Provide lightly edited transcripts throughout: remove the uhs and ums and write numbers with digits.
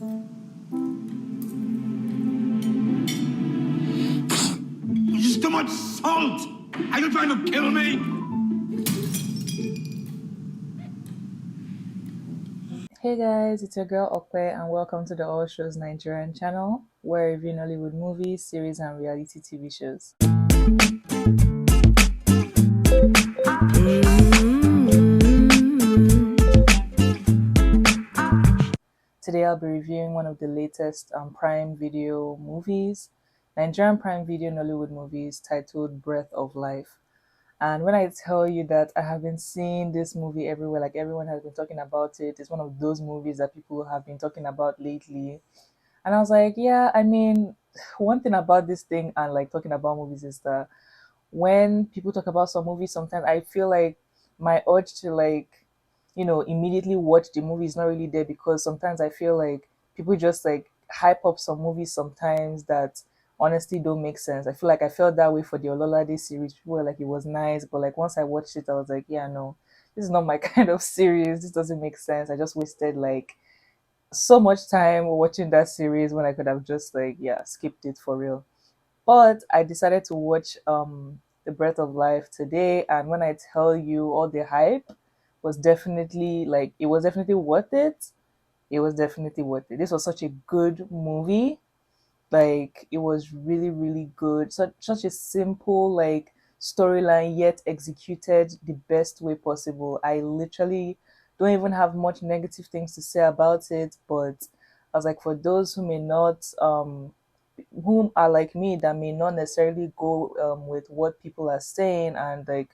It's just too much salt! Are you trying to kill me? Hey guys, it's your girl Okwe and welcome to the All Shows Nigerian channel where I review Nollywood movies, series and reality TV shows. Today I'll be reviewing one of the latest Prime Video movies, Nigerian Prime Video Nollywood movies titled Breath of Life. And when I tell you that I have been seeing this movie everywhere, like everyone has been talking about it, it's one of those movies that people have been talking about lately. And I was like, yeah, I mean, one thing about this thing and like talking about movies is that when people talk about some movies, sometimes I feel like my urge to immediately watch the movie is not really there because sometimes I feel like people just like hype up some movies sometimes that honestly don't make sense. I feel like I felt that way for the Ololade series. People were like, it was nice, but like once I watched it, I was like, yeah, no, this is not my kind of series. This doesn't make sense. I just wasted like so much time watching that series when I could have just like skipped it for real. But I decided to watch The Breath of Life today, and when I tell you all the hype was definitely like it was definitely worth it. It was definitely worth it. This was such a good movie. Like it was really really good. Such a simple like storyline yet executed the best way possible. I literally don't even have much negative things to say about it, but I was like for those who may not whom are like me that may not necessarily go with what people are saying and like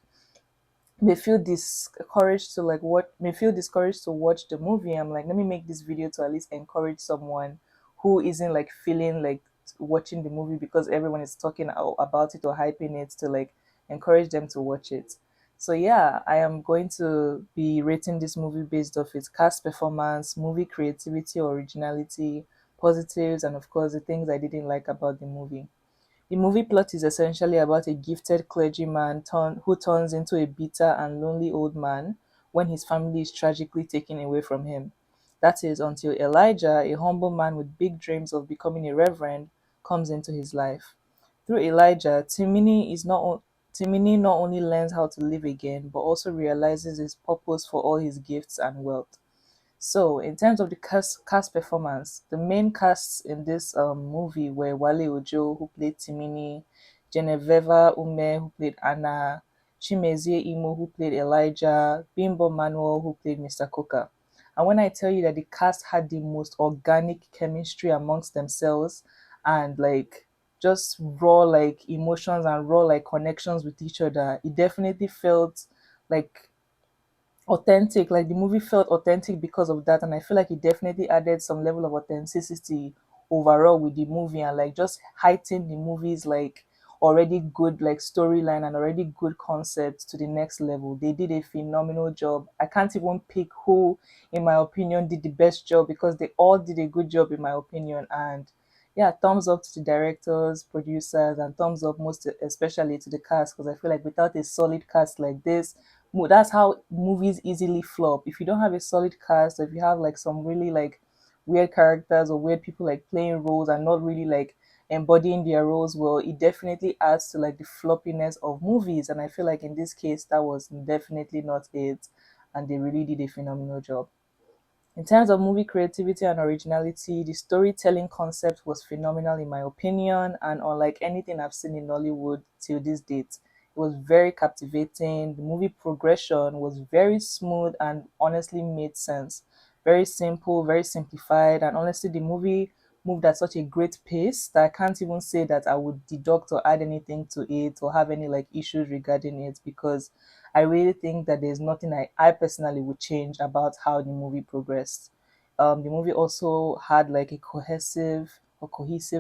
may feel discouraged to like what may feel discouraged to watch the movie. I'm like, let me make this video to at least encourage someone who isn't like feeling like watching the movie because everyone is talking about it or hyping it, to like encourage them to watch it. So yeah, I am going to be rating this movie based off its cast performance, movie creativity, originality, positives, and of course the things I didn't like about the movie. The movie plot is essentially about a gifted clergyman who turns into a bitter and lonely old man when his family is tragically taken away from him. That is, until Elijah, a humble man with big dreams of becoming a reverend, comes into his life. Through Elijah, Timini not only learns how to live again, but also realizes his purpose for all his gifts and wealth. So, in terms of the cast performance, the main casts in this movie were Wale Ojo, who played Timini, Genevieve Ume, who played Anna, Chimezie Imo, who played Elijah, Bimbo Manuel, who played Mr. Coker. And when I tell you that the cast had the most organic chemistry amongst themselves and like just raw like emotions and raw like connections with each other, it definitely felt like authentic. Like the movie felt authentic because of that, and I feel like it definitely added some level of authenticity overall with the movie and like just heightened the movie's like already good like storyline and already good concept to the next level. They did a phenomenal job. I can't even pick who in my opinion did the best job because they all did a good job in my opinion. And yeah, thumbs up to the directors, producers, and thumbs up most especially to the cast, because I feel like without a solid cast like this, that's how movies easily flop. If you don't have a solid cast, or if you have like some really like weird characters or weird people like playing roles and not really like embodying their roles well, it definitely adds to like the floppiness of movies. And I feel like in this case, that was definitely not it, and they really did a phenomenal job. In terms of movie creativity and originality, the storytelling concept was phenomenal in my opinion, and unlike anything I've seen in Nollywood till this date. It was very captivating. The movie progression was very smooth and honestly made sense. Very simple, very simplified, and honestly, the movie moved at such a great pace that I can't even say that I would deduct or add anything to it or have any like issues regarding it, because I really think that there's nothing I personally would change about how the movie progressed. The movie also had like a cohesive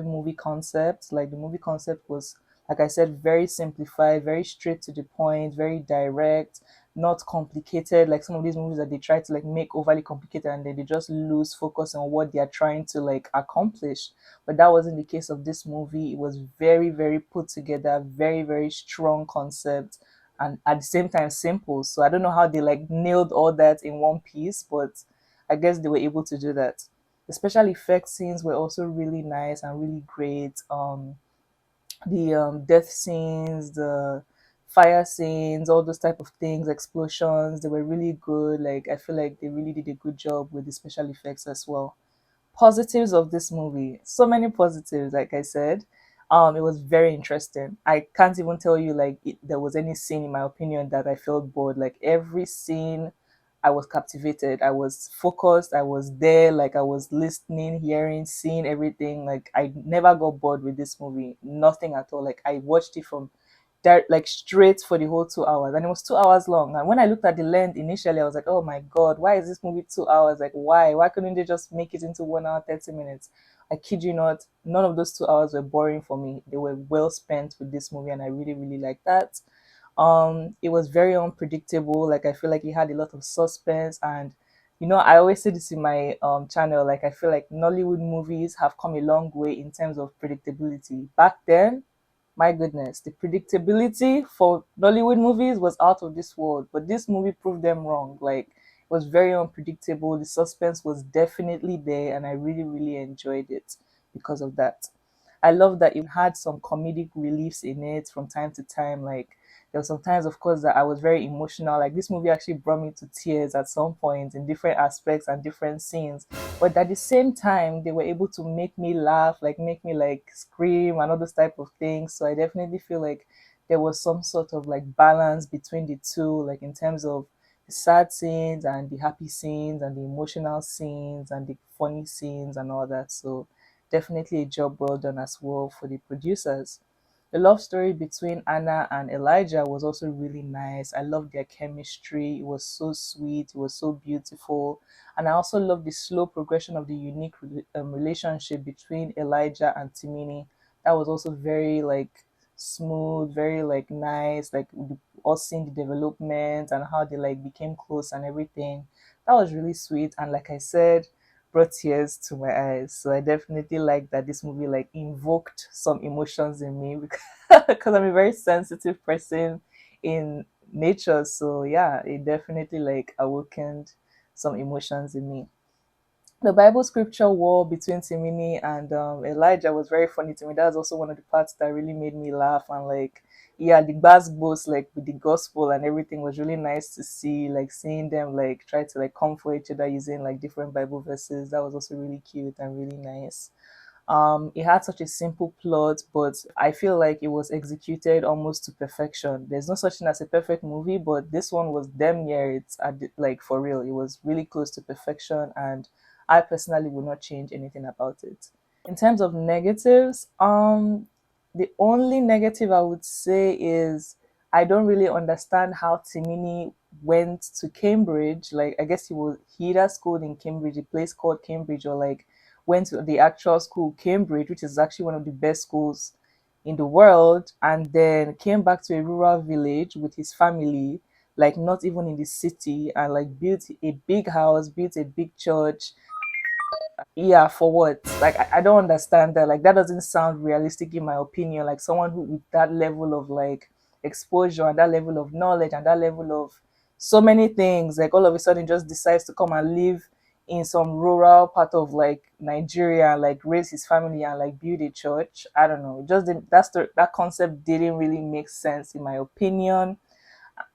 movie concept. Like the movie concept was, like I said, very simplified, very straight to the point, very direct, not complicated. Like some of these movies that they try to like make overly complicated and then they just lose focus on what they are trying to like accomplish. But that wasn't the case of this movie. It was very, very put together, very, very strong concept, and at the same time simple. So I don't know how they like nailed all that in one piece, but I guess they were able to do that. The special effects scenes were also really nice and really great. The death scenes, the fire scenes, all those type of things, explosions, they were really good. Like I feel like they really did a good job with the special effects as well. Positives of this movie, so many positives. Like I said, it was very interesting. I can't even tell you like there was any scene in my opinion that I felt bored. Like every scene I was captivated, I was focused, I was there, like I was listening, hearing, seeing everything. Like I never got bored with this movie, nothing at all. Like I watched it from like straight for the whole 2 hours, and it was 2 hours long. And when I looked at the length initially, I was like, oh my god, why is this movie 2 hours? Like why couldn't they just make it into 1 hour 30 minutes? I kid you not, none of those 2 hours were boring for me. They were well spent with this movie, and I really really like that. It was very unpredictable. Like I feel like it had a lot of suspense, and I always say this in my channel, like I feel like Nollywood movies have come a long way in terms of predictability. Back then, my goodness, the predictability for Nollywood movies was out of this world, but this movie proved them wrong. Like it was very unpredictable. The suspense was definitely there, and I really really enjoyed it because of that. I love that it had some comedic reliefs in it from time to time. Like there were some times, of course, that I was very emotional. Like this movie actually brought me to tears at some point in different aspects and different scenes. But at the same time, they were able to make me laugh, like make me like scream and all those type of things. So I definitely feel like there was some sort of like balance between the two, like in terms of the sad scenes and the happy scenes and the emotional scenes and the funny scenes and all that. So definitely a job well done as well for the producers. The love story between Anna and Elijah was also really nice. I loved their chemistry. It was so sweet. It was so beautiful. And I also love the slow progression of the unique relationship between Elijah and Timini. That was also very like smooth, very like nice. Like us seeing the development and how they like became close and everything. That was really sweet. And like I said, brought tears to my eyes. So I definitely like that this movie like invoked some emotions in me because I'm a very sensitive person in nature. So yeah, it definitely like awakened some emotions in me. The Bible scripture war between Timini and Elijah was very funny to me. That was also one of the parts that really made me laugh, and like yeah, the bass boast like with the gospel and everything was really nice to see. Like seeing them like try to like comfort each other using like different Bible verses. That was also really cute and really nice. It had such a simple plot, but I feel like it was executed almost to perfection. There's no such thing as a perfect movie, but this one was damn near it. Like for real, it was really close to perfection, and I personally would not change anything about it. In terms of negatives, the only negative I would say is I don't really understand how Timini went to Cambridge. Like I guess he either schooled in Cambridge, a place called Cambridge, or like went to the actual school Cambridge, which is actually one of the best schools in the world, and then came back to a rural village with his family, like not even in the city, and like built a big house, built a big church. Yeah, for what? Like I don't understand that. Like that doesn't sound realistic in my opinion. Like someone who with that level of like exposure and that level of knowledge and that level of so many things, like all of a sudden just decides to come and live in some rural part of like Nigeria and like raise his family and like build a church. I don't know. It just didn't, that concept didn't really make sense in my opinion,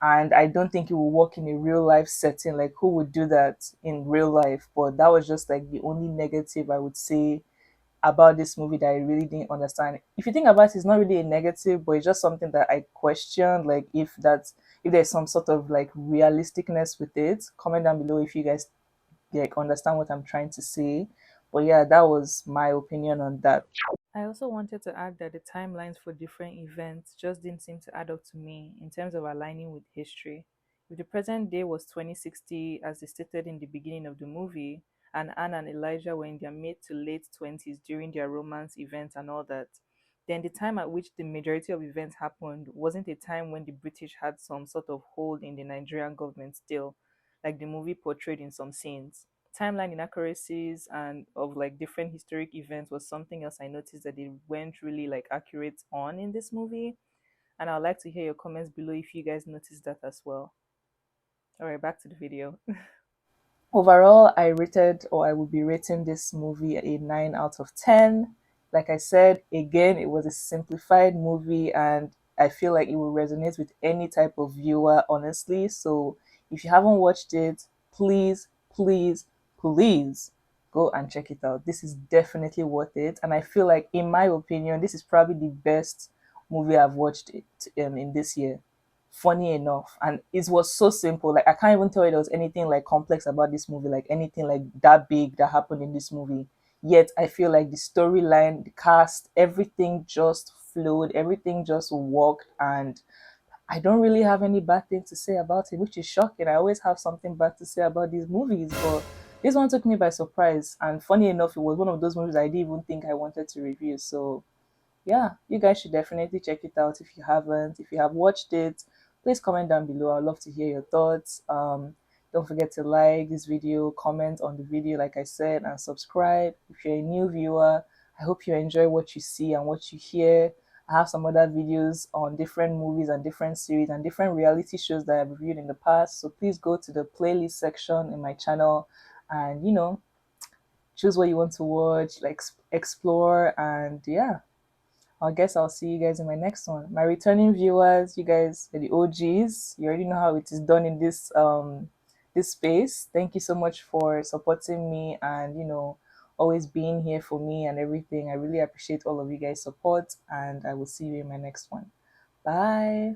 and I don't think it will work in a real life setting. Like, who would do that in real life? But that was just like the only negative I would say about this movie that I really didn't understand. If you think about it, it's not really a negative, but it's just something that I questioned. Like, if there's some sort of like realisticness with it, comment down below if you guys like understand what I'm trying to say. But yeah, that was my opinion on that. I also wanted to add that the timelines for different events just didn't seem to add up to me in terms of aligning with history. If the present day was 2060, as they stated in the beginning of the movie, and Anne and Elijah were in their mid to late 20s during their romance events and all that, then the time at which the majority of events happened wasn't a time when the British had some sort of hold in the Nigerian government still, like the movie portrayed in some scenes. Timeline inaccuracies and of like different historic events was something else I noticed that they weren't really like accurate on in this movie. And I'd like to hear your comments below if you guys noticed that as well. All right, back to the video. Overall, I rated, or I would be rating this movie a 9 out of 10. Like I said, again, it was a simplified movie, and I feel like it will resonate with any type of viewer, honestly. So if you haven't watched it, please, please, please go and check it out. This is definitely worth it. And I feel like, in my opinion, this is probably the best movie I've watched in this year, funny enough. And it was so simple. Like, I can't even tell you there was anything like complex about this movie, like anything like that big that happened in this movie. Yet I feel like the storyline, the cast, everything just flowed, everything just worked, and I don't really have any bad thing to say about it, which is shocking. I always have something bad to say about these movies, but this one took me by surprise. And funny enough, it was one of those movies I didn't even think I wanted to review. So yeah, you guys should definitely check it out if you haven't. If you have watched it, please comment down below. I'd love to hear your thoughts. Don't forget to like this video, comment on the video, like I said, and subscribe. If you're a new viewer, I hope you enjoy what you see and what you hear. I have some other videos on different movies and different series and different reality shows that I've reviewed in the past. So please go to the playlist section in my channel and, choose what you want to watch, like explore, and yeah, I guess I'll see you guys in my next one. My returning viewers, you guys are the OGs. You already know how it is done in this space. Thank you so much for supporting me and always being here for me and everything. I really appreciate all of you guys' support, and I will see you in my next one. Bye.